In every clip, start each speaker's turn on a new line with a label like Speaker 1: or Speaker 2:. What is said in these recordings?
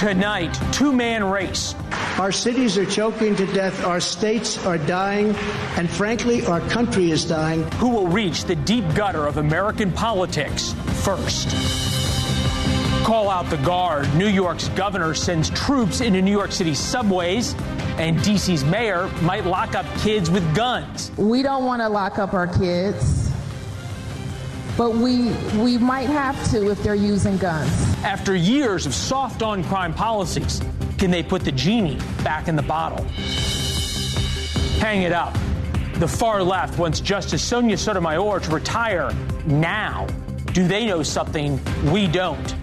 Speaker 1: Tonight, two-man race.
Speaker 2: Our cities are choking to death, our states are dying, and frankly, our country is dying.
Speaker 1: Who will reach the deep gutter of American politics first? Call out the guard. New York's governor sends troops into New York City subways, and D.C.'s mayor might lock up kids with guns.
Speaker 3: We don't want to lock up our kids, but we might have to if they're using guns.
Speaker 1: After years of soft on-crime policies, can they put the genie back in the bottle? Hang it up. The far left wants Justice Sonia Sotomayor to retire now. Do they know something we don't?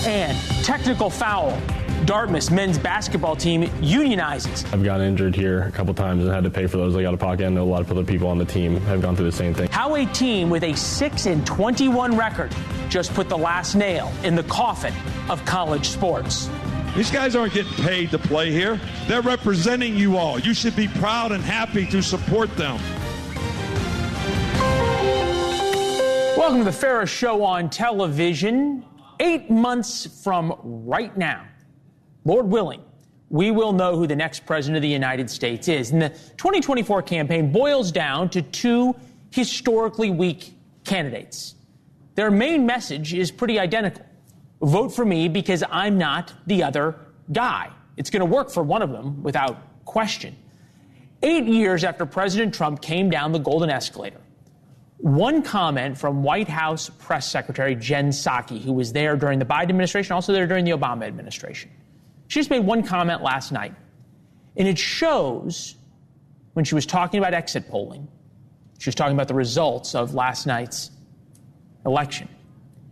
Speaker 1: And technical foul. Dartmouth's men's basketball team unionizes.
Speaker 4: I've gotten injured here a couple times and had to pay for those out of pocket. I know a lot of other people on the team have gone through the same thing.
Speaker 1: How a team with a 6-21 record just put the last nail in the coffin of college sports.
Speaker 5: These guys aren't getting paid to play here. They're representing you all. You should be proud and happy to support them.
Speaker 1: Welcome to the fairest show on television. 8 months from right now, Lord willing, we will know who the next president of the United States is. And the 2024 campaign boils down to two historically weak candidates. Their main message is pretty identical. Vote for me because I'm not the other guy. It's going to work for one of them without question. 8 years after President Trump came down the golden escalator, one comment from White House Press Secretary Jen Psaki, who was there during the Biden administration, also there during the Obama administration. She just made one comment last night, and it shows when she was talking about exit polling, she was talking about the results of last night's election.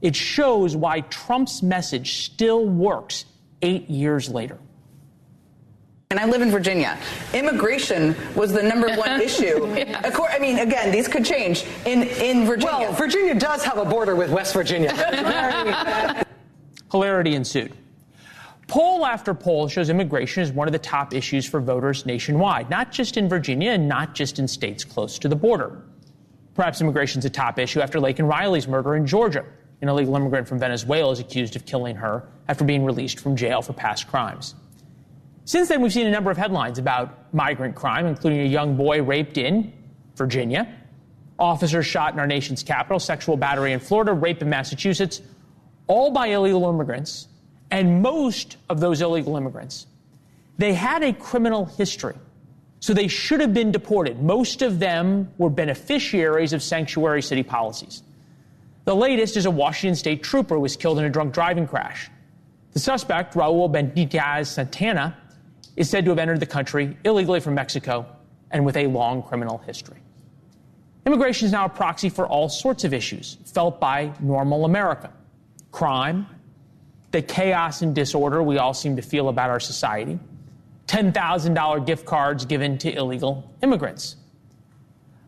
Speaker 1: It shows why Trump's message still works 8 years later.
Speaker 6: And I live in Virginia. Immigration was the number one issue. Yes. I mean, again, these could change in Virginia.
Speaker 7: Well, Virginia does have a border with West Virginia.
Speaker 1: Hilarity ensued. Poll after poll shows immigration is one of the top issues for voters nationwide, not just in Virginia and not just in states close to the border. Perhaps immigration is a top issue after Laken Riley's murder in Georgia. An illegal immigrant from Venezuela is accused of killing her after being released from jail for past crimes. Since then, we've seen a number of headlines about migrant crime, including a young boy raped in Virginia, officers shot in our nation's capital, sexual battery in Florida, rape in Massachusetts, all by illegal immigrants. And most of those illegal immigrants, they had a criminal history, so they should have been deported. Most of them were beneficiaries of sanctuary city policies. The latest is a Washington state trooper who was killed in a drunk driving crash. The suspect, Raul Benitez Santana, is said to have entered the country illegally from Mexico and with a long criminal history. Immigration is now a proxy for all sorts of issues felt by normal America. Crime, the chaos and disorder we all seem to feel about our society, $10,000 gift cards given to illegal immigrants.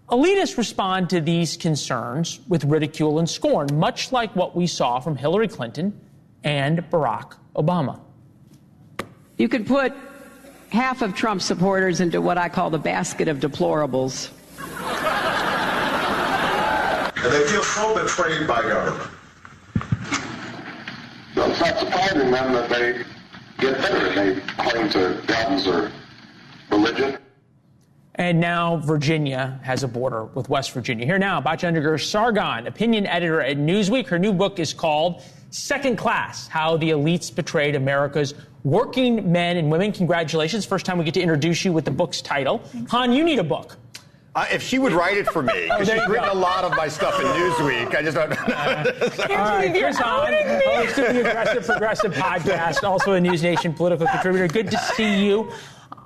Speaker 1: Elitists respond to these concerns with ridicule and scorn, much like what we saw from Hillary Clinton and Barack Obama.
Speaker 8: You could put half of Trump's supporters into what I call the basket of deplorables.
Speaker 9: And they feel so betrayed by government.
Speaker 10: So it's not surprising then that they get bitter and they claim to guns or religion.
Speaker 1: And now Virginia has a border with West Virginia. Here now, Bachandigar Sargon, opinion editor at Newsweek. Her new book is called Second Class, How the Elites Betrayed America's Working Men and Women. Congratulations. First time we get to introduce you with the book's title. Han, you need a book.
Speaker 11: If she would write it for me, because she's written a lot of my stuff in Newsweek. I just don't know.
Speaker 1: All right, Chris Han, host of the Aggressive Progressive podcast, also a NewsNation political contributor. Good to see you.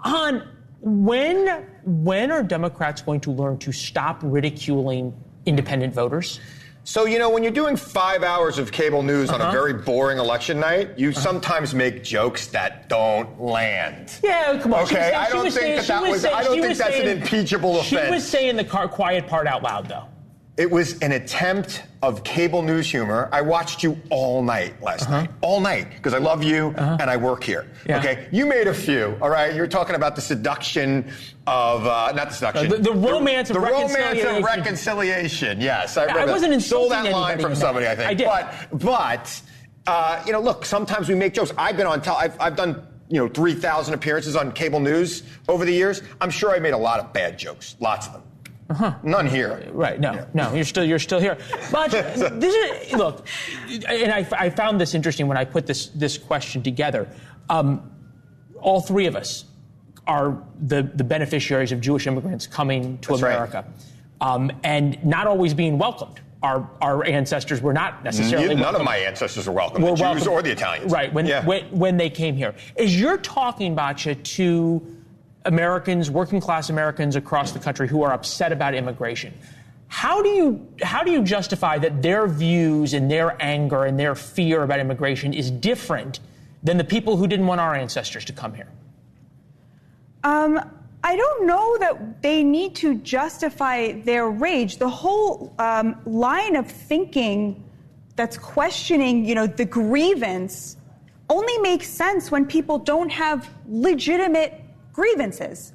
Speaker 1: Han, when are Democrats going to learn to stop ridiculing independent voters?
Speaker 11: So, when you're doing 5 hours of cable news on a very boring election night, you sometimes make jokes that don't land.
Speaker 1: Yeah, come on.
Speaker 11: Okay, I don't think that's an impeachable offense.
Speaker 1: She was saying the quiet part out loud, though.
Speaker 11: It was an attempt of cable news humor. I watched you all night last night. All night. Because I love you and I work here. Yeah. Okay? You made a few, all right? You're talking about the seduction of, not the seduction.
Speaker 1: The romance of reconciliation.
Speaker 11: The romance of reconciliation, yes. I
Speaker 1: wasn't insulting
Speaker 11: stole that line from somebody, I think.
Speaker 1: I did.
Speaker 11: But Look, sometimes we make jokes. I've been on I've done 3,000 appearances on cable news over the years. I'm sure I made a lot of bad jokes, lots of them. None here.
Speaker 1: Right? No, you're still here. But look, and I found this interesting when I put this question together. All three of us are the beneficiaries of Jewish immigrants coming to America, and not always being welcomed. Our ancestors were not necessarily
Speaker 11: None
Speaker 1: welcomed.
Speaker 11: of my ancestors were welcome, the Jews or the Italians.
Speaker 1: Right, when they came here. As you're talking, Batya, to Americans, working class Americans across the country who are upset about immigration, how do you justify that their views and their anger and their fear about immigration is different than the people who didn't want our ancestors to come here?
Speaker 12: I don't know that they need to justify their rage. The whole line of thinking that's questioning, the grievance only makes sense when people don't have legitimate grievances.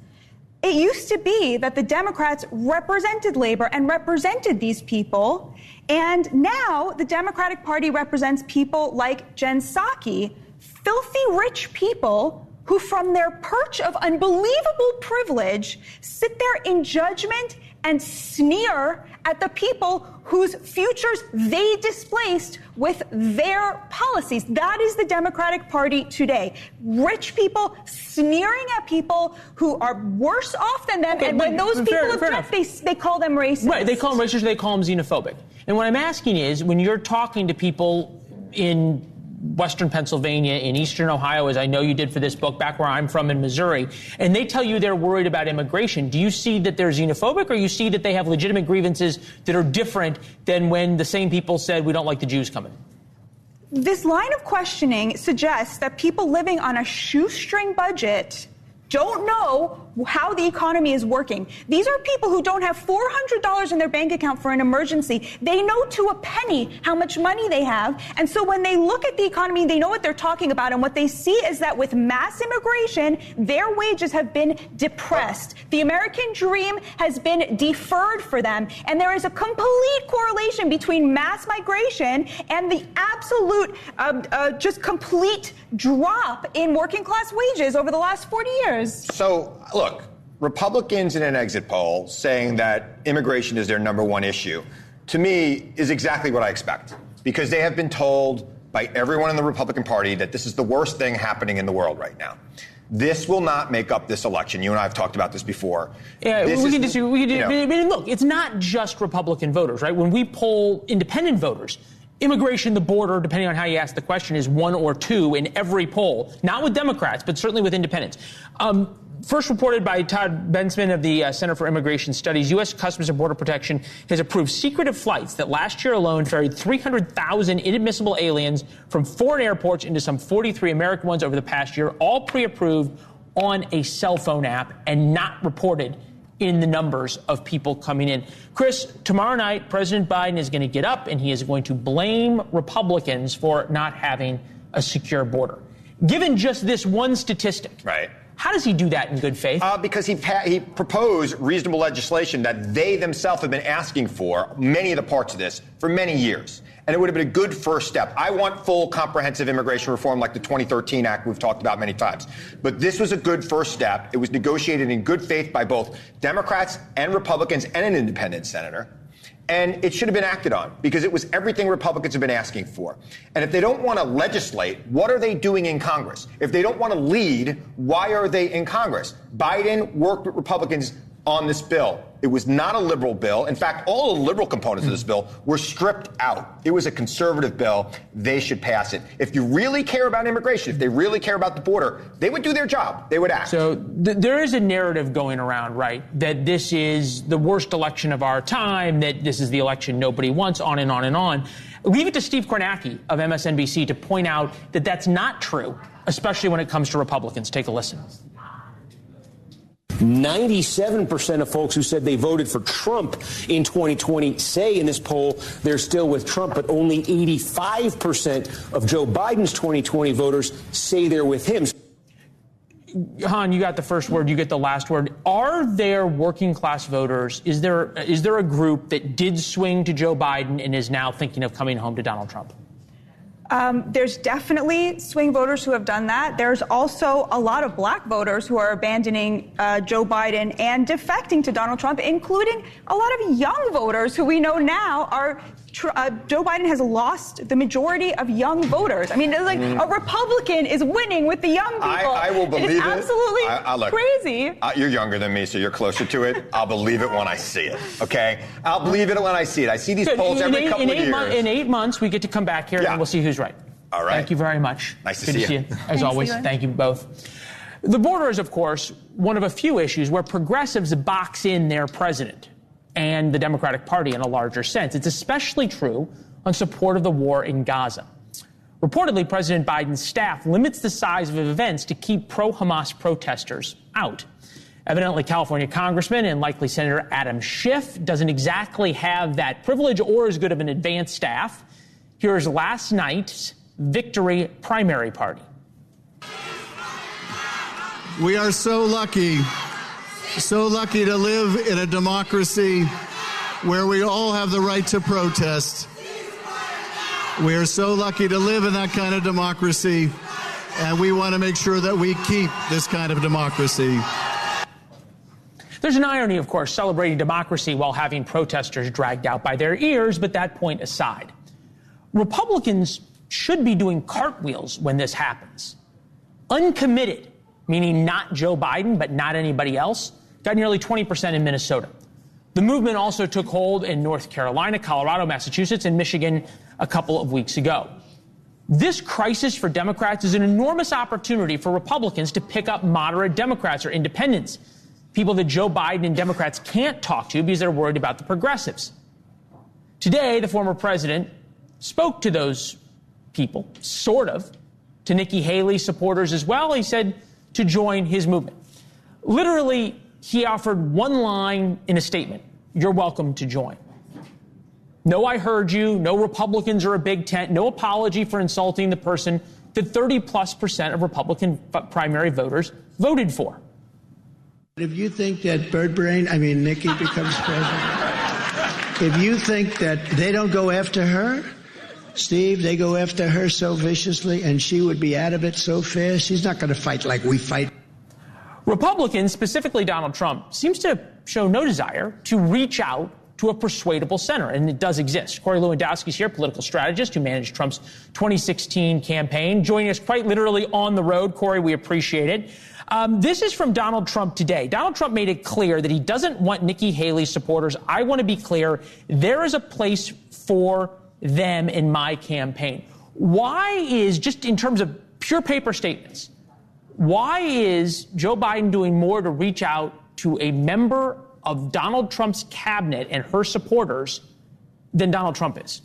Speaker 12: It used to be that the Democrats represented labor and represented these people, and now the Democratic Party represents people like Jen Psaki, filthy rich people who from their perch of unbelievable privilege sit there in judgment and sneer at the people whose futures they displaced with their policies. That is the Democratic Party today. Rich people sneering at people who are worse off than them, and when those people object, they call them racist.
Speaker 1: Right, they call them racist, they call them xenophobic. And what I'm asking is, when you're talking to people in Western Pennsylvania, in Eastern Ohio, as I know you did for this book, back where I'm from in Missouri, and they tell you they're worried about immigration, do you see that they're xenophobic, or you see that they have legitimate grievances that are different than when the same people said we don't like the Jews coming?
Speaker 12: This line of questioning suggests that people living on a shoestring budget don't know how the economy is working. These are people who don't have $400 in their bank account for an emergency. They know to a penny how much money they have. And so when they look at the economy, they know what they're talking about. And what they see is that with mass immigration, their wages have been depressed. The American dream has been deferred for them. And there is a complete correlation between mass migration and the absolute, just complete drop in working class wages over the last 40 years.
Speaker 11: So, look, Republicans in an exit poll saying that immigration is their number one issue, to me, is exactly what I expect. Because they have been told by everyone in the Republican Party that this is the worst thing happening in the world right now. This will not make up this election. You and I have talked about this before.
Speaker 1: Yeah, we can disagree. I mean, look, it's not just Republican voters, right? When we poll independent voters, immigration, the border, depending on how you ask the question, is 1 or 2 in every poll. Not with Democrats, but certainly with independents. First reported by Todd Bensman of the Center for Immigration Studies, U.S. Customs and Border Protection has approved secretive flights that last year alone ferried 300,000 inadmissible aliens from foreign airports into some 43 American ones over the past year, all pre-approved on a cell phone app and not reported in the numbers of people coming in. Chris, tomorrow night, President Biden is going to get up and he is going to blame Republicans for not having a secure border. Given just this one statistic,
Speaker 11: right?
Speaker 1: How does he do that in good faith?
Speaker 11: Because he proposed reasonable legislation that they themselves have been asking for, many of the parts of this, for many years. And it would have been a good first step. I want full comprehensive immigration reform like the 2013 Act we've talked about many times. But this was a good first step. It was negotiated in good faith by both Democrats and Republicans and an independent senator. And it should have been acted on because it was everything Republicans have been asking for. And if they don't want to legislate, what are they doing in Congress? If they don't want to lead, why are they in Congress? Biden worked with Republicans on this bill. It was not a liberal bill. In fact, all the liberal components of this bill were stripped out. It was a conservative bill. They should pass it. If you really care about immigration, if they really care about the border, they would do their job. They would act.
Speaker 1: So there is a narrative going around, right, that this is the worst election of our time, that this is the election nobody wants, on and on and on. Leave it to Steve Kornacki of MSNBC to point out that that's not true, especially when it comes to Republicans. Take a listen.
Speaker 13: 97% of folks who said they voted for Trump in 2020 say in this poll they're still with Trump, but only 85% of Joe Biden's 2020 voters say they're with him.
Speaker 1: Han, you got the first word, you get the last word. Are there working class voters? Is there a group that did swing to Joe Biden and is now thinking of coming home to Donald Trump?
Speaker 12: There's definitely swing voters who have done that. There's also a lot of black voters who are abandoning Joe Biden and defecting to Donald Trump, including a lot of young voters who we know now are Joe Biden has lost the majority of young voters. I mean, it's like a Republican is winning with the young people.
Speaker 11: I will believe it.
Speaker 12: It's absolutely crazy.
Speaker 11: You're younger than me, so you're closer to it. I'll believe it when I see it, okay? I'll believe it when I see it. I see these polls every couple of years.
Speaker 1: In 8 months, we get to come back here and we'll see who's right.
Speaker 11: All right.
Speaker 1: Thank you very much.
Speaker 11: Nice to see you.
Speaker 1: As always, thank you both. The border is, of course, one of a few issues where progressives box in their president and the Democratic Party in a larger sense. It's especially true on support of the war in Gaza. Reportedly, President Biden's staff limits the size of events to keep pro-Hamas protesters out. Evidently, California Congressman and likely Senator Adam Schiff doesn't exactly have that privilege or as good of an advanced staff. Here's last night's victory primary party.
Speaker 14: We are so lucky to live in a democracy where we all have the right to protest. We are so lucky to live in that kind of democracy, and we want to make sure that we keep this kind of democracy.
Speaker 1: There's an irony, of course, celebrating democracy while having protesters dragged out by their ears, but that point aside. Republicans should be doing cartwheels when this happens. Uncommitted, meaning not Joe Biden, but not anybody else, got nearly 20% in Minnesota. The movement also took hold in North Carolina, Colorado, Massachusetts, and Michigan a couple of weeks ago. This crisis for Democrats is an enormous opportunity for Republicans to pick up moderate Democrats or independents, people that Joe Biden and Democrats can't talk to because they're worried about the progressives. Today, the former president spoke to those people, sort of, to Nikki Haley supporters as well. He said to join his movement. Literally, he offered one line in a statement: "You're welcome to join." No, I heard you. No, Republicans are a big tent. No apology for insulting the person that 30+% of Republican primary voters voted for.
Speaker 2: If you think that Nikki becomes president, if you think that they don't go after her, Steve, they go after her so viciously and she would be out of it so fast, she's not going to fight like we fight.
Speaker 1: Republicans, specifically Donald Trump, seems to show no desire to reach out to a persuadable center, and it does exist. Corey Lewandowski is here, political strategist who managed Trump's 2016 campaign, joining us quite literally on the road. Corey, we appreciate it. This is from Donald Trump today. Donald Trump made it clear that he doesn't want Nikki Haley supporters. I want to be clear, there is a place for them in my campaign. Why is, just in terms of pure paper statements, why is Joe Biden doing more to reach out to a member of Donald Trump's cabinet and her supporters than Donald Trump is?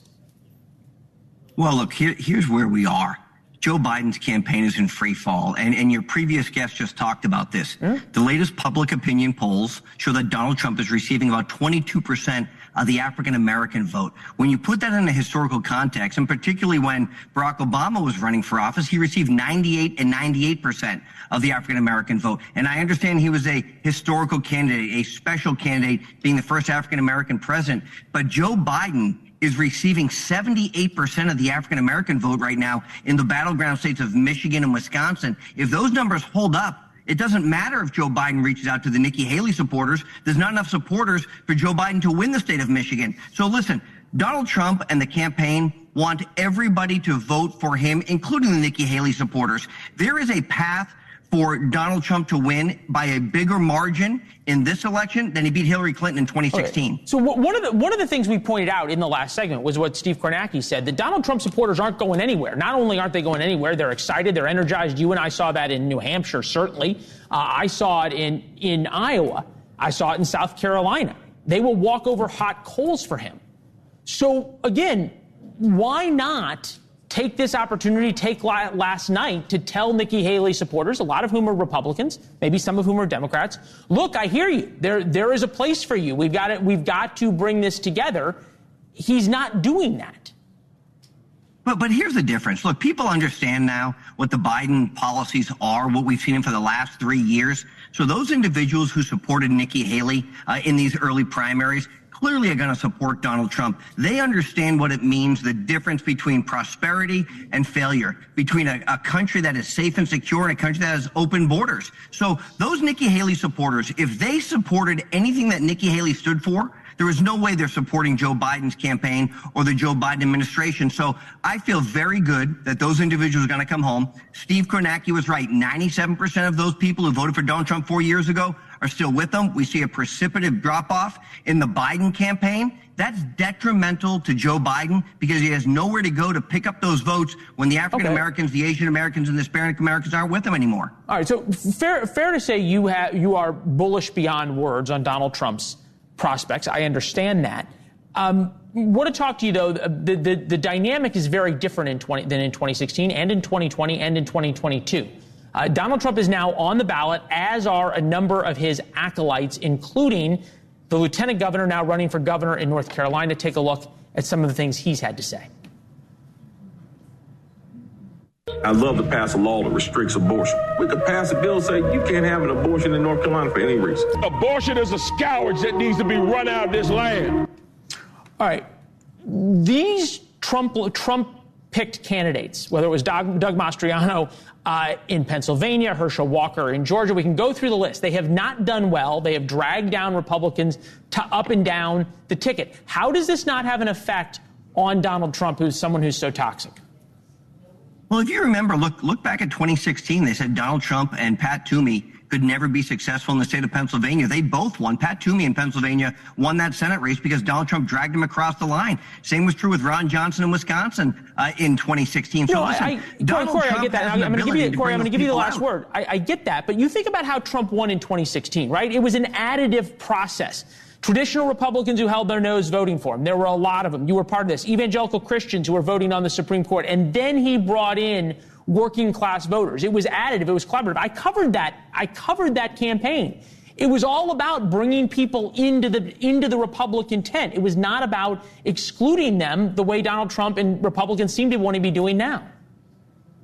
Speaker 15: Well, look, here's where we are. Joe Biden's campaign is in free fall, and your previous guest just talked about this. The latest public opinion polls show that Donald Trump is receiving about 22% of the African-American vote. When you put that in a historical context, and particularly when Barack Obama was running for office, he received 98 and 98% of the African-American vote. And I understand he was a historical candidate, a special candidate, being the first African-American president. But Joe Biden is receiving 78% of the African-American vote right now in the battleground states of Michigan and Wisconsin. If those numbers hold up, it doesn't matter if Joe Biden reaches out to the Nikki Haley supporters. There's not enough supporters for Joe Biden to win the state of Michigan. So listen, Donald Trump and the campaign want everybody to vote for him, including the Nikki Haley supporters. There is a path for Donald Trump to win by a bigger margin in this election than he beat Hillary Clinton in 2016.
Speaker 1: Okay. So one of the things we pointed out in the last segment was what Steve Kornacki said, that Donald Trump supporters aren't going anywhere. Not only aren't they going anywhere, they're excited, they're energized. You and I saw that in New Hampshire, certainly. I saw it in Iowa. I saw it in South Carolina. They will walk over hot coals for him. So, again, why not take this opportunity, take last night to tell Nikki Haley supporters, a lot of whom are Republicans, maybe some of whom are Democrats, look, I hear you. There is a place for you. We've got to bring this together. He's not doing that.
Speaker 15: But here's the difference. Look, people understand now what the Biden policies are, what we've seen him for the last 3 years. So those individuals who supported Nikki Haley in these early primaries clearly are going to support Donald Trump. They understand what it means, the difference between prosperity and failure, between a country that is safe and secure and a country that has open borders. So those Nikki Haley supporters, if they supported anything that Nikki Haley stood for, there is no way they're supporting Joe Biden's campaign or the Joe Biden administration. So I feel very good that those individuals are going to come home. Steve Kornacki was right. 97% of those people who voted for Donald Trump 4 years ago are still with them. We see a precipitous drop-off in the Biden campaign. That's detrimental to Joe Biden because he has nowhere to go to pick up those votes when the African Americans, the Asian Americans, and the Hispanic Americans aren't with him anymore.
Speaker 1: All right, so fair to say you are bullish beyond words on Donald Trump's prospects. I understand that. Want to talk to you, though, the dynamic is very different than in 2016 and in 2020 and in 2022. Donald Trump is now on the ballot, as are a number of his acolytes, including the lieutenant governor now running for governor in North Carolina. Take a look at some of the things he's had to say.
Speaker 16: I'd love to pass a law that restricts abortion. We could pass a bill and say you can't have an abortion in North Carolina for any reason.
Speaker 5: Abortion is a scourge that needs to be run out of this land.
Speaker 1: All right. These Trump-picked candidates, whether it was Doug Mastriano in Pennsylvania, Herschel Walker in Georgia, we can go through the list. They have not done well. They have dragged down Republicans up and down the ticket. How does this not have an effect on Donald Trump, who's someone who's so toxic?
Speaker 15: Well, if you remember, look back at 2016. They said Donald Trump and Pat Toomey could never be successful in the state of Pennsylvania. They both won. Pat Toomey in Pennsylvania won that Senate race because Donald Trump dragged him across the line. Same was true with Ron Johnson in Wisconsin in 2016. So
Speaker 1: Corey, I get that. I'm going to give you the last word. I get that. But you think about how Trump won in 2016, right? It was an additive process. Traditional Republicans who held their nose voting for him. There were a lot of them. You were part of this. Evangelical Christians who were voting on the Supreme Court. And then he brought in working class voters. It was additive. It was collaborative. I covered that campaign. It was all about bringing people into the Republican tent. It was not about excluding them the way Donald Trump and Republicans seem to want to be doing now.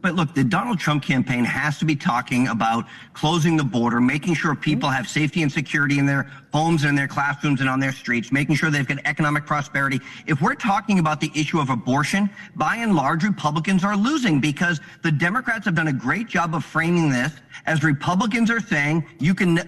Speaker 15: But look, the Donald Trump campaign has to be talking about closing the border, making sure people have safety and security in their homes and in their classrooms and on their streets, making sure they've got economic prosperity. If we're talking about the issue of abortion, by and large, Republicans are losing because the Democrats have done a great job of framing this as Republicans are saying you can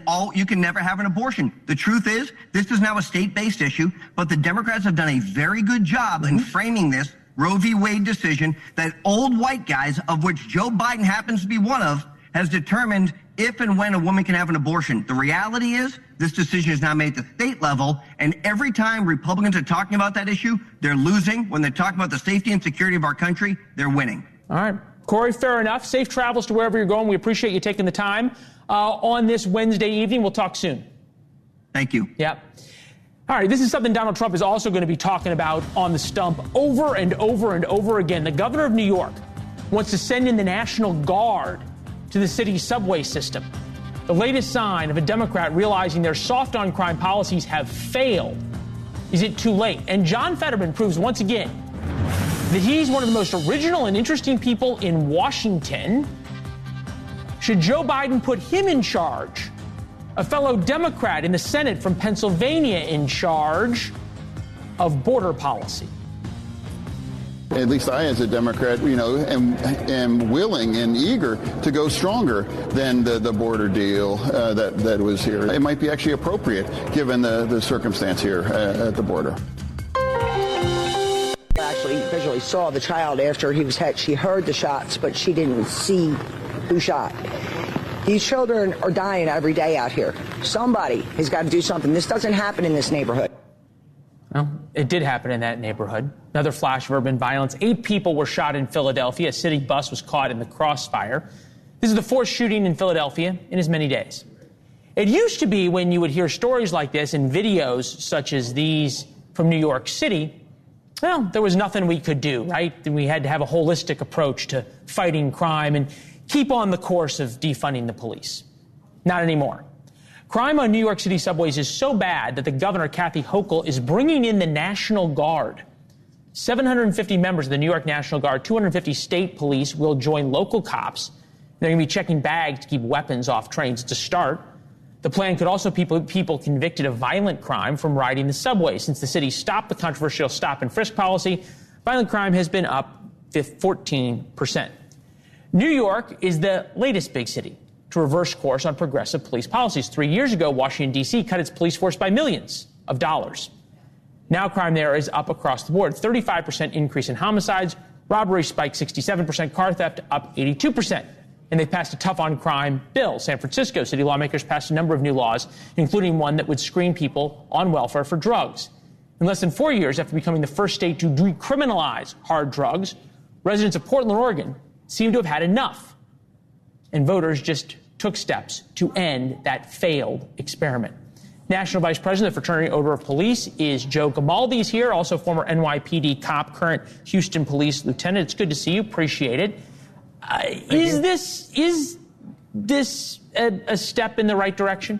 Speaker 15: never have an abortion. The truth is, this is now a state-based issue, but the Democrats have done a very good job in framing this Roe v. Wade decision that old white guys, of which Joe Biden happens to be one of, has determined if and when a woman can have an abortion. The reality is this decision is now made at the state level, and every time Republicans are talking about that issue, they're losing. When they're talking about the safety and security of our country, they're winning.
Speaker 1: All right. Corey, fair enough. Safe travels to wherever you're going. We appreciate you taking the time on this Wednesday evening. We'll talk soon.
Speaker 15: Thank you.
Speaker 1: Yep. All right, this is something Donald Trump is also going to be talking about on the stump over and over and over again. The governor of New York wants to send in the National Guard to the city's subway system. The latest sign of a Democrat realizing their soft-on-crime policies have failed. Is it too late? And John Fetterman proves once again that he's one of the most original and interesting people in Washington. Should Joe Biden put him in charge? A fellow Democrat in the Senate from Pennsylvania in charge of border policy.
Speaker 17: At least I, as a Democrat, am willing and eager to go stronger than the border deal that was here. It might be actually appropriate given the circumstance here at the border.
Speaker 18: Actually visually saw the child after he was hit. She heard the shots, but she didn't see who shot. These children are dying every day out here. Somebody has got to do something. This doesn't happen in this neighborhood.
Speaker 1: Well, it did happen in that neighborhood. Another flash of urban violence. 8 people were shot in Philadelphia. A city bus was caught in the crossfire. This is the 4th shooting in Philadelphia in as many days. It used to be when you would hear stories like this in videos such as these from New York City, well, there was nothing we could do, right? We had to have a holistic approach to fighting crime and keep on the course of defunding the police. Not anymore. Crime on New York City subways is so bad that the governor, Kathy Hochul, is bringing in the National Guard. 750 members of the New York National Guard, 250 state police will join local cops. They're going to be checking bags to keep weapons off trains. To start, The plan could also keep people convicted of violent crime from riding the subway. Since the city stopped the controversial stop and frisk policy, violent crime has been up 14%. New York is the latest big city to reverse course on progressive police policies. 3 years ago, Washington, D.C. cut its police force by millions of dollars. Now crime there is up across the board. 35% increase in homicides, robbery spiked 67%, car theft up 82%. And they passed a tough-on-crime bill. San Francisco city lawmakers passed a number of new laws, including one that would screen people on welfare for drugs. In less than 4 years after becoming the first state to decriminalize hard drugs, residents of Portland, Oregon, seem to have had enough. And voters just took steps to end that failed experiment. National Vice President of the Fraternity Order of Police is Joe Gamaldi. He's here, also former NYPD cop, current Houston Police Lieutenant. It's good to see you. Appreciate it. Is this a step in the right direction?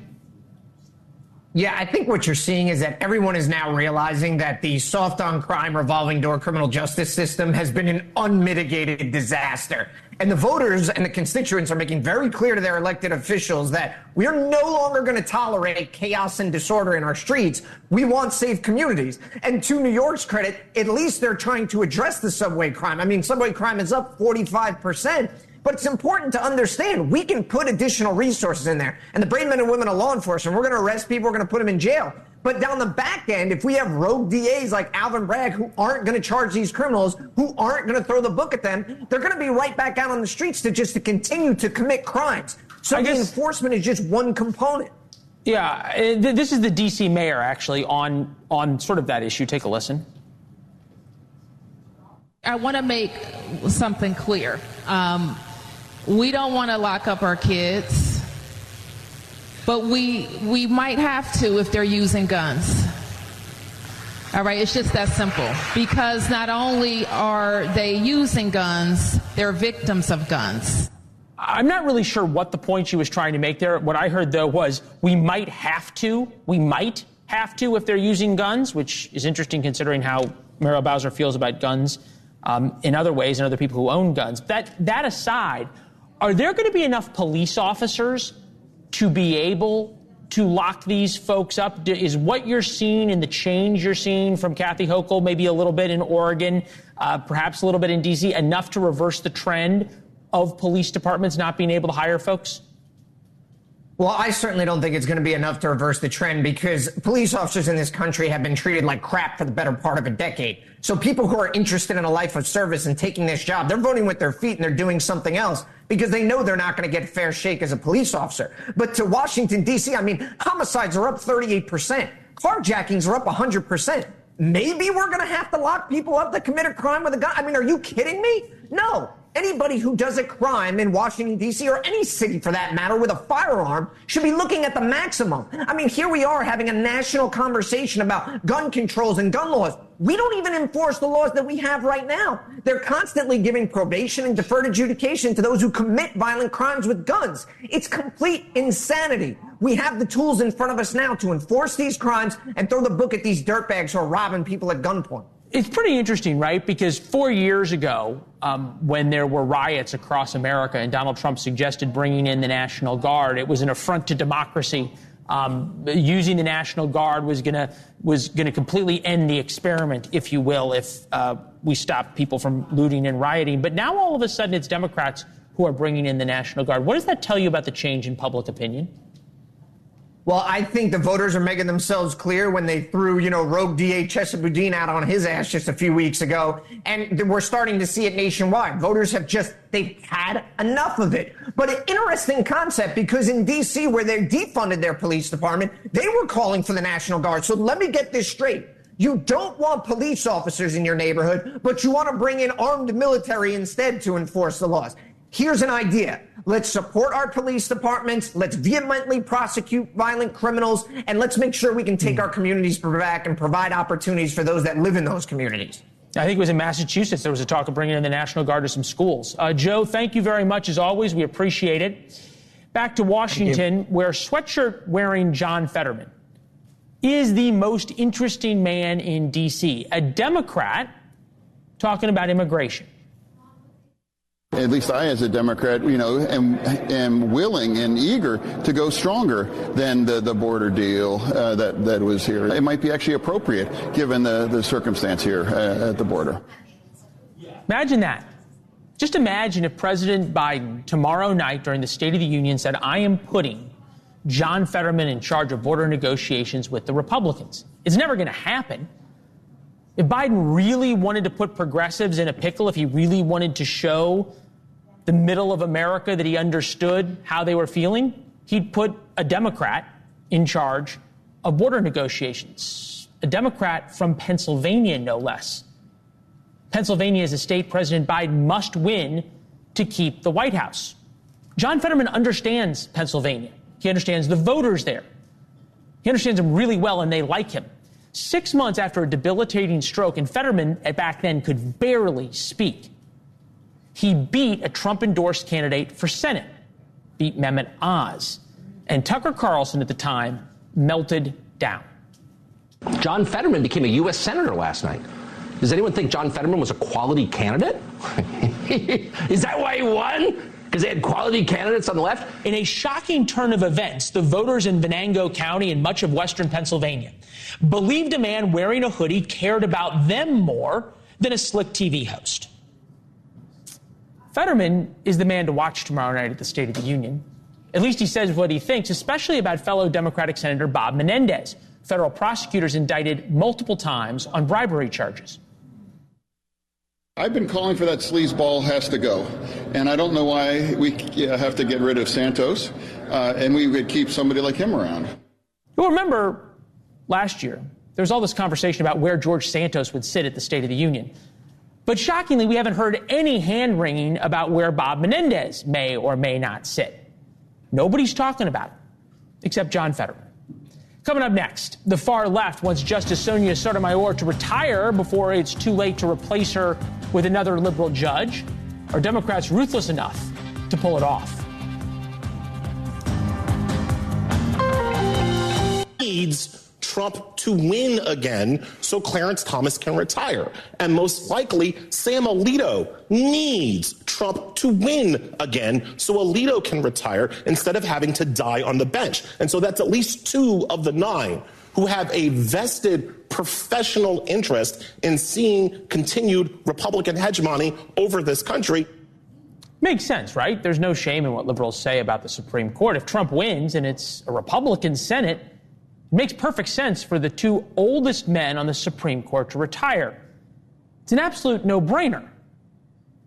Speaker 19: Yeah, I think what you're seeing is that everyone is now realizing that the soft-on-crime revolving door criminal justice system has been an unmitigated disaster. And the voters and the constituents are making very clear to their elected officials that we are no longer going to tolerate chaos and disorder in our streets. We want safe communities. And to New York's credit, at least they're trying to address the subway crime. I mean, subway crime is up 45%. But it's important to understand we can put additional resources in there. And the brave men and women of law enforcement, we're going to arrest people, we're going to put them in jail. But down the back end, if we have rogue DAs like Alvin Bragg who aren't going to charge these criminals, who aren't going to throw the book at them, they're going to be right back out on the streets to continue to commit crimes. So the enforcement is just one component.
Speaker 1: Yeah, this is the D.C. mayor, actually, on sort of that issue. Take a listen.
Speaker 3: I want to make something clear. We don't want to lock up our kids, but we might have to if they're using guns. All right, it's just that simple. Because not only are they using guns, they're victims of guns.
Speaker 1: I'm not really sure what the point she was trying to make there. What I heard, though, was we might have to if they're using guns, which is interesting considering how Muriel Bowser feels about guns in other ways and other people who own guns. That aside, are there going to be enough police officers to be able to lock these folks up? Is what you're seeing and the change you're seeing from Kathy Hochul, maybe a little bit in Oregon, perhaps a little bit in D.C., enough to reverse the trend of police departments not being able to hire folks?
Speaker 19: Well, I certainly don't think it's going to be enough to reverse the trend because police officers in this country have been treated like crap for the better part of a decade. So people who are interested in a life of service and taking this job, they're voting with their feet and they're doing something else because they know they're not going to get a fair shake as a police officer. But to Washington, D.C., I mean, homicides are up 38%. Carjackings are up 100%. Maybe we're going to have to lock people up that commit a crime with a gun. I mean, are you kidding me? No. Anybody who does a crime in Washington, D.C., or any city for that matter with a firearm should be looking at the maximum. I mean, here we are having a national conversation about gun controls and gun laws. We don't even enforce the laws that we have right now. They're constantly giving probation and deferred adjudication to those who commit violent crimes with guns. It's complete insanity. We have the tools in front of us now to enforce these crimes and throw the book at these dirtbags who are robbing people at gunpoint.
Speaker 1: It's pretty interesting, right? Because 4 years ago, when there were riots across America and Donald Trump suggested bringing in the National Guard, it was an affront to democracy. Using the National Guard was gonna completely end the experiment, if you will, if we stopped people from looting and rioting. But now all of a sudden it's Democrats who are bringing in the National Guard. What does that tell you about the change in public opinion?
Speaker 19: Well, I think the voters are making themselves clear when they threw, rogue DA Chesa Boudin out on his ass just a few weeks ago. And we're starting to see it nationwide. Voters they've had enough of it. But an interesting concept because in D.C., where they defunded their police department, they were calling for the National Guard. So let me get this straight. You don't want police officers in your neighborhood, but you want to bring in armed military instead to enforce the laws. Here's an idea. Let's support our police departments. Let's vehemently prosecute violent criminals. And let's make sure we can take our communities back and provide opportunities for those that live in those communities.
Speaker 1: I think it was in Massachusetts. There was a talk of bringing in the National Guard to some schools. Joe, thank you very much, as always. We appreciate it. Back to Washington, where sweatshirt-wearing John Fetterman is the most interesting man in D.C., a Democrat talking about immigration.
Speaker 17: At least I, as a Democrat, am willing and eager to go stronger than the border deal that was here. It might be actually appropriate given the circumstance here at the border.
Speaker 1: Imagine that. Just imagine if President Biden tomorrow night during the State of the Union said, I am putting John Fetterman in charge of border negotiations with the Republicans. It's never going to happen. If Biden really wanted to put progressives in a pickle, if he really wanted to show the middle of America that he understood how they were feeling, he'd put a Democrat in charge of border negotiations. A Democrat from Pennsylvania, no less. Pennsylvania is a state President Biden must win to keep the White House. John Fetterman understands Pennsylvania. He understands the voters there. He understands them really well, and they like him. 6 months after a debilitating stroke, and Fetterman back then could barely speak, he beat a Trump-endorsed candidate for Senate, beat Mehmet Oz. And Tucker Carlson at the time melted down.
Speaker 20: John Fetterman became a U.S. Senator last night. Does anyone think John Fetterman was a quality candidate? Is that why he won? Because they had quality candidates on the left?
Speaker 1: In a shocking turn of events, the voters in Venango County and much of western Pennsylvania believed a man wearing a hoodie cared about them more than a slick TV host. Fetterman is the man to watch tomorrow night at the State of the Union. At least he says what he thinks, especially about fellow Democratic Senator Bob Menendez. Federal prosecutors indicted multiple times on bribery charges.
Speaker 17: I've been calling for that sleazeball has to go. And I don't know why we have to get rid of Santos and we would keep somebody like him around.
Speaker 1: You'll remember last year, there was all this conversation about where George Santos would sit at the State of the Union. But shockingly, we haven't heard any hand-wringing about where Bob Menendez may or may not sit. Nobody's talking about it, except John Fetterman. Coming up next, the far left wants Justice Sonia Sotomayor to retire before it's too late to replace her with another liberal judge. Are Democrats ruthless enough to pull it off?
Speaker 21: Needs Trump to win again so Clarence Thomas can retire. And most likely, Sam Alito needs Trump to win again so Alito can retire instead of having to die on the bench. And so that's at least 2 of the 9 who have a vested professional interest in seeing continued Republican hegemony over this country.
Speaker 1: Makes sense, right? There's no shame in what liberals say about the Supreme Court. If Trump wins and it's a Republican Senate, it makes perfect sense for the 2 oldest men on the Supreme Court to retire. It's an absolute no-brainer.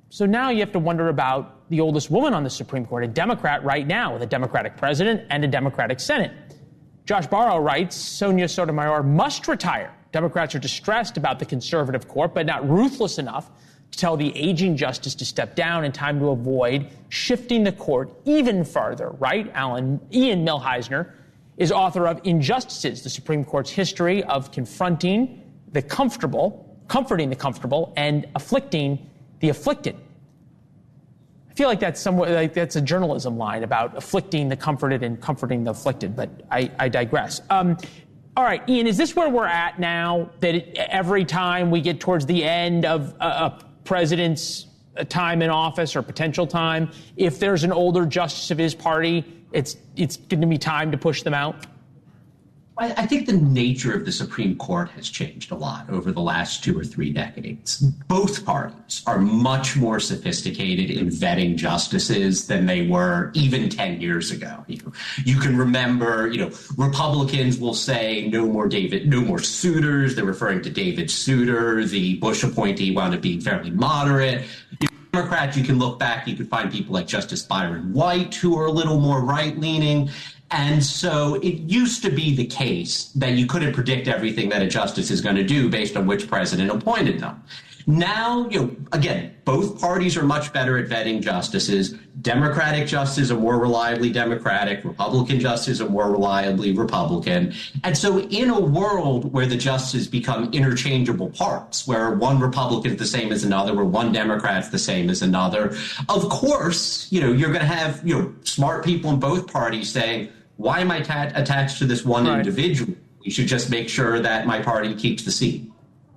Speaker 1: So now you have to wonder about the oldest woman on the Supreme Court, a Democrat right now with a Democratic president and a Democratic Senate. Josh Barrow writes, Sonia Sotomayor must retire. Democrats are distressed about the conservative court, but not ruthless enough to tell the aging justice to step down in time to avoid shifting the court even farther, right? Ian Millhiser is author of Injustices, the Supreme Court's history of comforting the comfortable, and afflicting the afflicted. I feel like that's a journalism line about afflicting the comforted and comforting the afflicted, but I digress. All right, Ian, is this where we're at now, that every time we get towards the end of a president's time in office or potential time, if there's an older justice of his party, it's going to be time to push them out?
Speaker 22: I think the nature of the Supreme Court has changed a lot over the last 2 or 3 decades. Both parties are much more sophisticated in vetting justices than they were even 10 years ago. You can remember, Republicans will say no more suitors. They're referring to David Souter. The Bush appointee wound up being fairly moderate. Democrats, you can look back, you could find people like Justice Byron White who are a little more right-leaning. And so it used to be the case that you couldn't predict everything that a justice is going to do based on which president appointed them. Now, again, both parties are much better at vetting justices. Democratic justices are more reliably Democratic. Republican justices are more reliably Republican. And so in a world where the justices become interchangeable parts, where one Republican is the same as another, where one Democrat is the same as another, of course, you're going to have, smart people in both parties saying, why am I attached to this one individual? We should just make sure that my party keeps the seat.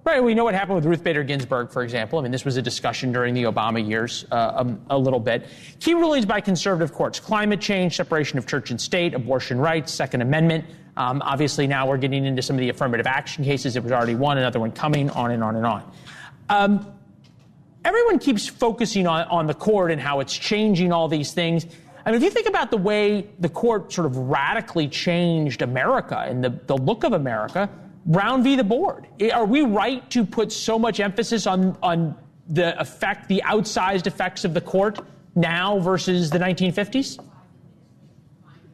Speaker 1: Right. We know what happened with Ruth Bader Ginsburg, for example. I mean, this was a discussion during the Obama years a little bit. Key rulings by conservative courts: climate change, separation of church and state, abortion rights, Second Amendment. Obviously, now we're getting into some of the affirmative action cases. There was already one, another one coming, on and on and on. Everyone keeps focusing on the court and how it's changing all these things. I mean, if you think about the way the court sort of radically changed America and the look of America, Brown v. the board. Are we right to put so much emphasis on the outsized effects of the court now versus the 1950s?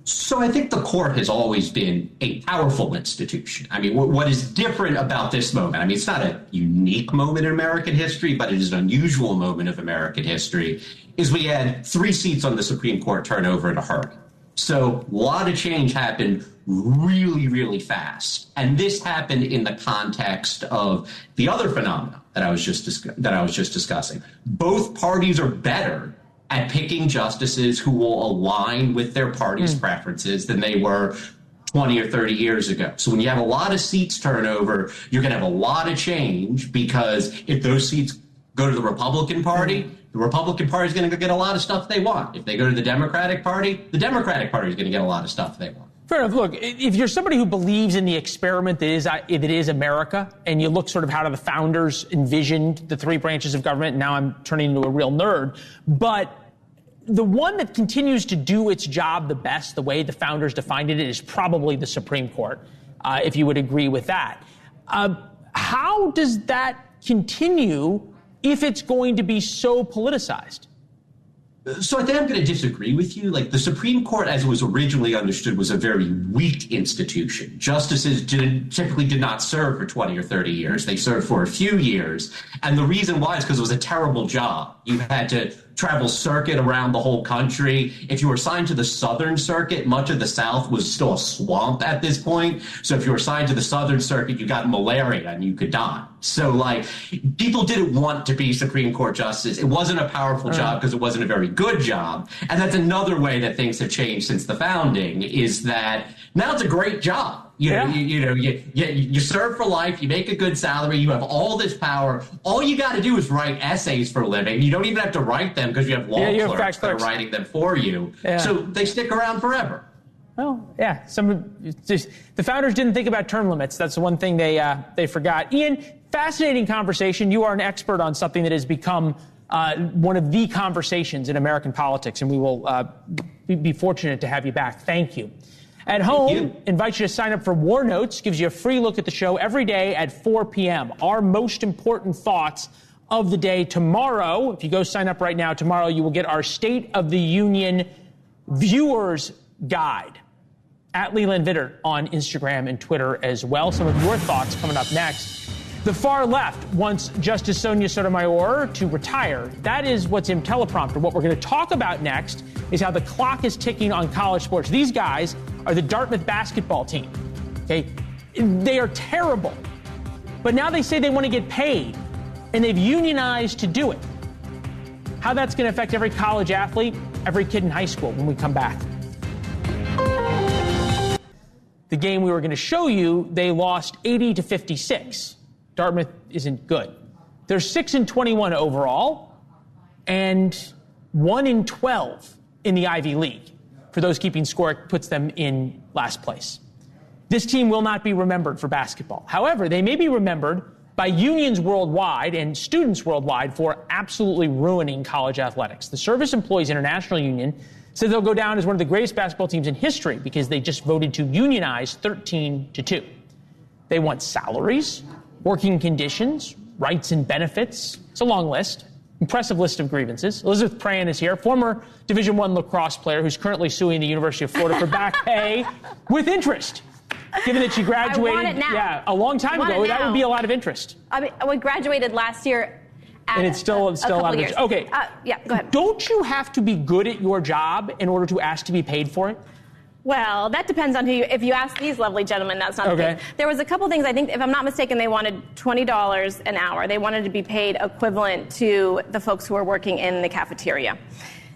Speaker 22: So I think the court has always been a powerful institution. I mean, what is different about this moment? I mean, it's not a unique moment in American history, but it is an unusual moment of American history, is we had 3 seats on the Supreme Court turn over in a hurry. So a lot of change happened really, really fast. And this happened in the context of the other phenomena that I was just discussing. Both parties are better at picking justices who will align with their party's preferences than they were 20 or 30 years ago. So when you have a lot of seats turn over, you're going to have a lot of change, because if those seats go to the Republican Party, the Republican Party is going to get a lot of stuff they want. If they go to the Democratic Party is going to get a lot of stuff they want.
Speaker 1: Fair enough. Look, if you're somebody who believes in the experiment that is America, and you look sort of how the founders envisioned the 3 branches of government, now I'm turning into a real nerd, but the one that continues to do its job the best, the way the founders defined it, is probably the Supreme Court, if you would agree with that. How does that continue if it's going to be so politicized?
Speaker 22: So I think I'm going to disagree with you. Like, the Supreme Court, as it was originally understood, was a very weak institution. Justices typically did not serve for 20 or 30 years. They served for a few years. And the reason why is because it was a terrible job. You had to travel circuit around the whole country. If you were assigned to the Southern Circuit, much of the South was still a swamp at this point. So if you were assigned to the Southern Circuit, you got malaria and you could die. So, like, people didn't want to be Supreme Court justice. It wasn't a powerful job because it wasn't a very good job. And that's another way that things have changed since the founding, is that now it's a great job. You serve for life, you make a good salary, you have all this power. All you got to do is write essays for a living. You don't even have to write them because you have law clerks that are writing them for you. Yeah. So they stick around forever.
Speaker 1: Well, yeah. The founders didn't think about term limits. That's the one thing they forgot. Ian, fascinating conversation. You are an expert on something that has become one of the conversations in American politics, and we will be fortunate to have you back. Thank you. At home, invite you to sign up for War Notes. Gives you a free look at the show every day at 4 p.m. Our most important thoughts of the day. Tomorrow, if you go sign up right now, tomorrow you will get our State of the Union Viewers Guide at Leland Vittert on Instagram and Twitter as well. Some of your thoughts coming up next. The far left wants Justice Sonia Sotomayor to retire. That is what's in teleprompter. What we're going to talk about next is how the clock is ticking on college sports. These guys are the Dartmouth basketball team. Okay, they are terrible. But now they say they want to get paid, and they've unionized to do it. How that's going to affect every college athlete, every kid in high school when we come back. The game we were going to show you, they lost 80-56. Dartmouth isn't good. They're 6-21 overall, and 1-12 in the Ivy League. For those keeping score, it puts them in last place. This team will not be remembered for basketball. However, they may be remembered by unions worldwide and students worldwide for absolutely ruining college athletics. The Service Employees International Union said they'll go down as one of the greatest basketball teams in history because they just voted to unionize 13-2. They want salaries, working conditions, rights and benefits. It's a long list. Impressive list of grievances. Elizabeth Pran is here, former Division I lacrosse player who's currently suing the University of Florida for back pay with interest. Given that she graduated a long time ago, that would be a lot of interest.
Speaker 4: I mean, we graduated last year.
Speaker 1: And it's still a lot of interest. Okay.
Speaker 4: Yeah, go ahead.
Speaker 1: Don't you have to be good at your job in order to ask to be paid for it?
Speaker 4: Well, that depends on who you, if you ask these lovely gentlemen, that's not the thing. There was a couple things, I think, if I'm not mistaken, they wanted $20 an hour. They wanted to be paid equivalent to the folks who are working in the cafeteria.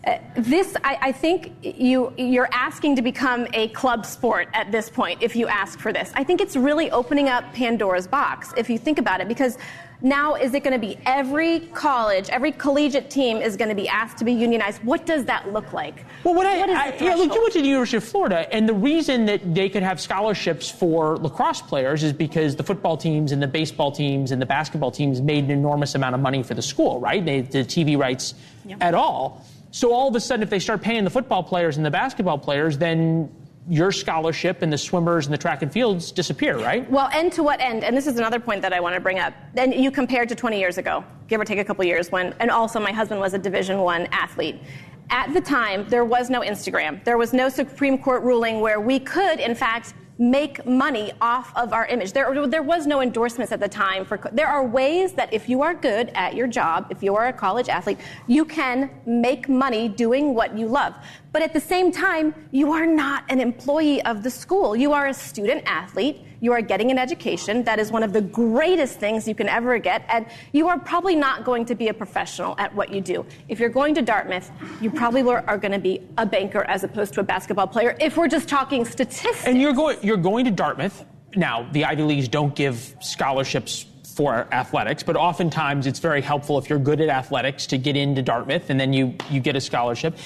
Speaker 4: I think you're asking to become a club sport at this point if you ask for this. I think it's really opening up Pandora's box if you think about it, because now is it going to be every college, every collegiate team is going to be asked to be unionized? What does that look like?
Speaker 1: Well, look, you went to the University of Florida, and the reason that they could have scholarships for lacrosse players is because the football teams and the baseball teams and the basketball teams made an enormous amount of money for the school, right? They had the TV rights at all. So all of a sudden, if they start paying the football players and the basketball players, then your scholarship and the swimmers and the track and fields disappear, right?
Speaker 4: Well, and to what end? And this is another point that I want to bring up. Then you compared to 20 years ago, give or take a couple years, and also my husband was a Division I athlete. At the time, there was no Instagram. There was no Supreme Court ruling where we could, in fact, make money off of our image. There was no endorsements at the time. There are ways that if you are good at your job, if you are a college athlete, you can make money doing what you love. But at the same time, you are not an employee of the school. You are a student athlete. You are getting an education. That is one of the greatest things you can ever get. And you are probably not going to be a professional at what you do. If you're going to Dartmouth, you probably are going to be a banker as opposed to a basketball player, if we're just talking statistics.
Speaker 1: And you're going to Dartmouth. Now, the Ivy Leagues don't give scholarships for athletics, but oftentimes it's very helpful if you're good at athletics to get into Dartmouth, and then you get a scholarship.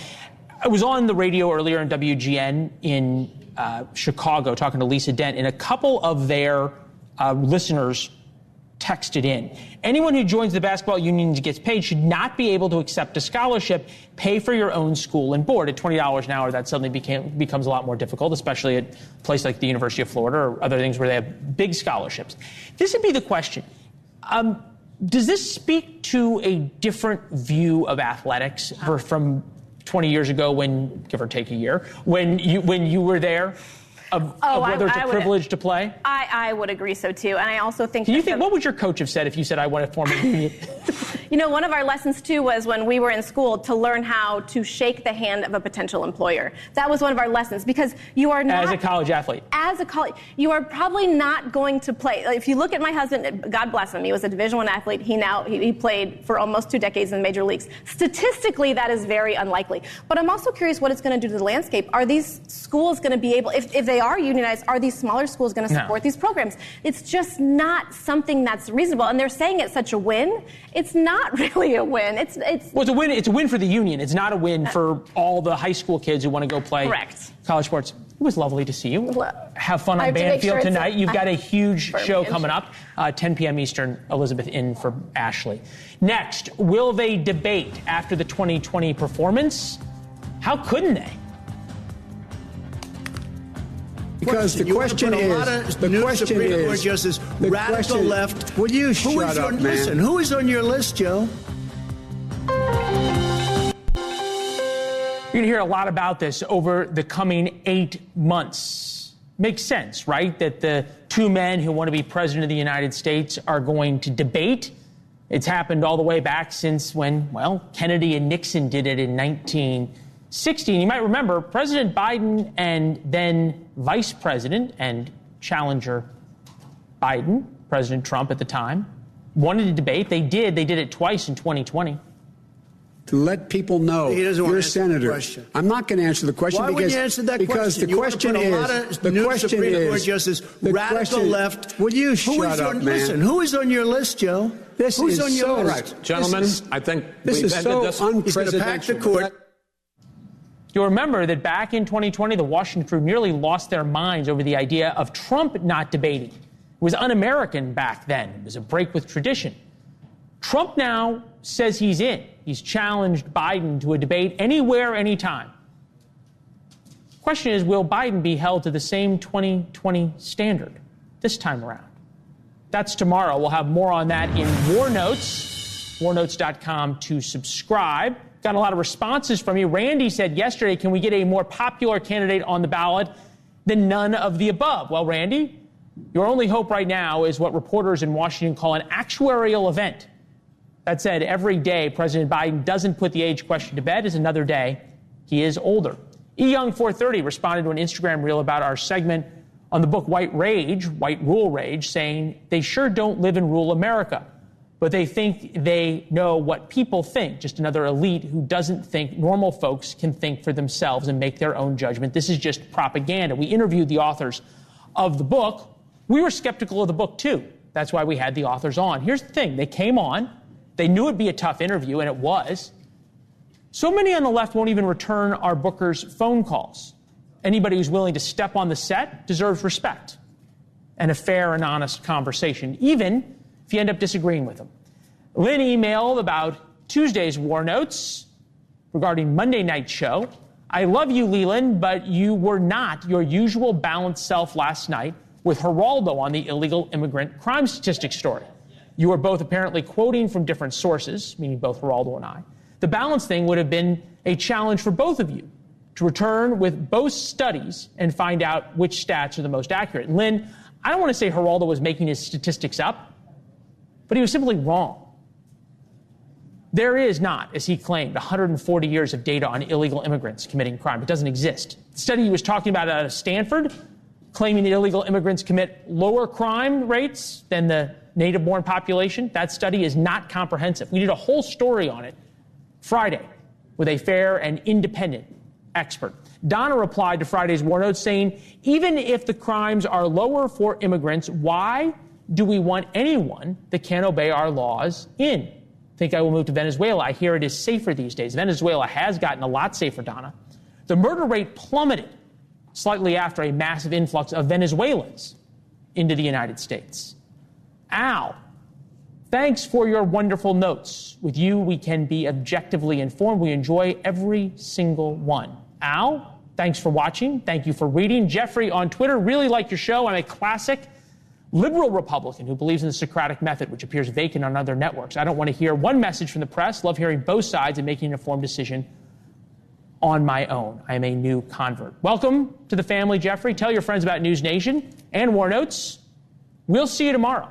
Speaker 1: I was on the radio earlier in WGN in Chicago talking to Lisa Dent, and a couple of their listeners texted in. Anyone who joins the basketball union and gets paid should not be able to accept a scholarship. Pay for your own school and board. At $20 an hour, that suddenly becomes a lot more difficult, especially at a place like the University of Florida or other things where they have big scholarships. This would be the question. Does this speak to a different view of athletics from 20 years ago, when, give or take a year, when you were there, of whether it's a privilege to play?
Speaker 4: I would agree so too, and I also think.
Speaker 1: What would your coach have said if you said, "I want to form a union"?
Speaker 4: One of our lessons too was when we were in school to learn how to shake the hand of a potential employer. That was one of our lessons, because you are not,
Speaker 1: as a college athlete.
Speaker 4: As a college, you are probably not going to play. If you look at my husband, God bless him, he was a Division I athlete. He played for almost 2 decades in the major leagues. Statistically, that is very unlikely. But I'm also curious what it's going to do to the landscape. Are these schools going to be able, if they are unionized, are these smaller schools going to support these programs? It's just not something that's reasonable. And they're saying it's such a win. It's not really a win. It's
Speaker 1: a win. It's a win for the union. It's not a win for all the high school kids who want to go play college sports. It was lovely to see you. Have fun on Banfield tonight. You've got a huge show coming up, 10 p.m. Eastern. Elizabeth in for Ashley. Next, will they debate after the 2020 performance? How couldn't they?
Speaker 2: Because the question is, radical left. Would you shut up, man? Listen, who is on your list, Joe?
Speaker 1: You're going to hear a lot about this over the coming 8 months. Makes sense, right? That the two men who want to be president of the United States are going to debate. It's happened all the way back since when, Kennedy and Nixon did it in 1960. And you might remember President Biden and then Vice President and challenger Biden, President Trump at the time, wanted to debate. They did. They did it twice in 2020.
Speaker 6: To let people know you're a senator. I'm not going to answer the question.
Speaker 2: Why would you answer that question?
Speaker 6: The question is, the
Speaker 2: radical left.
Speaker 6: Would you shut up, man?
Speaker 2: Listen, who is on your list, Joe?
Speaker 6: Who's
Speaker 2: on your list?
Speaker 6: Right.
Speaker 7: Gentlemen, I think
Speaker 6: this is so unprecedented.
Speaker 2: He's going to pack the court.
Speaker 1: You'll remember that back in 2020, the Washington crew nearly lost their minds over the idea of Trump not debating. It was un-American back then. It was a break with tradition. Trump now says he's in. He's challenged Biden to a debate anywhere, anytime. Question is, will Biden be held to the same 2020 standard this time around? That's tomorrow. We'll have more on that in War Notes, warnotes.com to subscribe. Got a lot of responses from you. Randy said yesterday, can we get a more popular candidate on the ballot than none of the above? Well, Randy, your only hope right now is what reporters in Washington call an actuarial event. That said, every day President Biden doesn't put the age question to bed is another day he is older. eYoung430 responded to an Instagram reel about our segment on the book White Rage, White Rule Rage, saying they sure don't live in rural America. but they think they know what people think. Just another elite who doesn't think normal folks can think for themselves and make their own judgment. This is just propaganda. We interviewed the authors of the book. We were skeptical of the book, too. That's why we had the authors on. Here's the thing. They came on. They knew it'd be a tough interview, and it was. So many on the left won't even return our bookers' phone calls. Anybody who's willing to step on the set deserves respect and a fair and honest conversation, even if you end up disagreeing with them. Lynn emailed about Tuesday's War Notes regarding Monday night's show. I love you, Leland, but you were not your usual balanced self last night with Geraldo on the illegal immigrant crime statistics story. You were both apparently quoting from different sources, meaning both Geraldo and I. The balance thing would have been a challenge for both of you to return with both studies and find out which stats are the most accurate. And Lynn, I don't want to say Geraldo was making his statistics up, but he was simply wrong. There is not, as he claimed, 140 years of data on illegal immigrants committing crime. It doesn't exist. The study he was talking about out of Stanford, claiming that illegal immigrants commit lower crime rates than the native-born population, that study is not comprehensive. We did a whole story on it Friday with a fair and independent expert. Donna replied to Friday's War Notes saying, even if the crimes are lower for immigrants, why do we want anyone that can't obey our laws in? Think I will move to Venezuela. I hear it is safer these days. Venezuela has gotten a lot safer, Donna. The murder rate plummeted slightly after a massive influx of Venezuelans into the United States. Al, thanks for your wonderful notes. With you, we can be objectively informed. We enjoy every single one. Al, thanks for watching. Thank you for reading. Jeffrey on Twitter, really like your show. I'm a classic liberal Republican who believes in the Socratic method, which appears vacant on other networks. I don't want to hear one message from the press. Love hearing both sides and making an informed decision on my own. I am a new convert. Welcome to the family, Jeffrey. Tell your friends about NewsNation and War Notes. We'll see you tomorrow.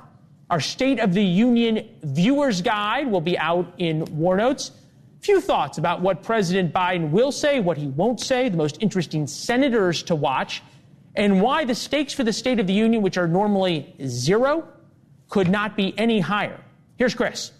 Speaker 1: Our State of the Union Viewer's Guide will be out in War Notes. Few thoughts about what President Biden will say, what he won't say, the most interesting senators to watch, and why the stakes for the State of the Union, which are normally 0, could not be any higher. Here's Chris.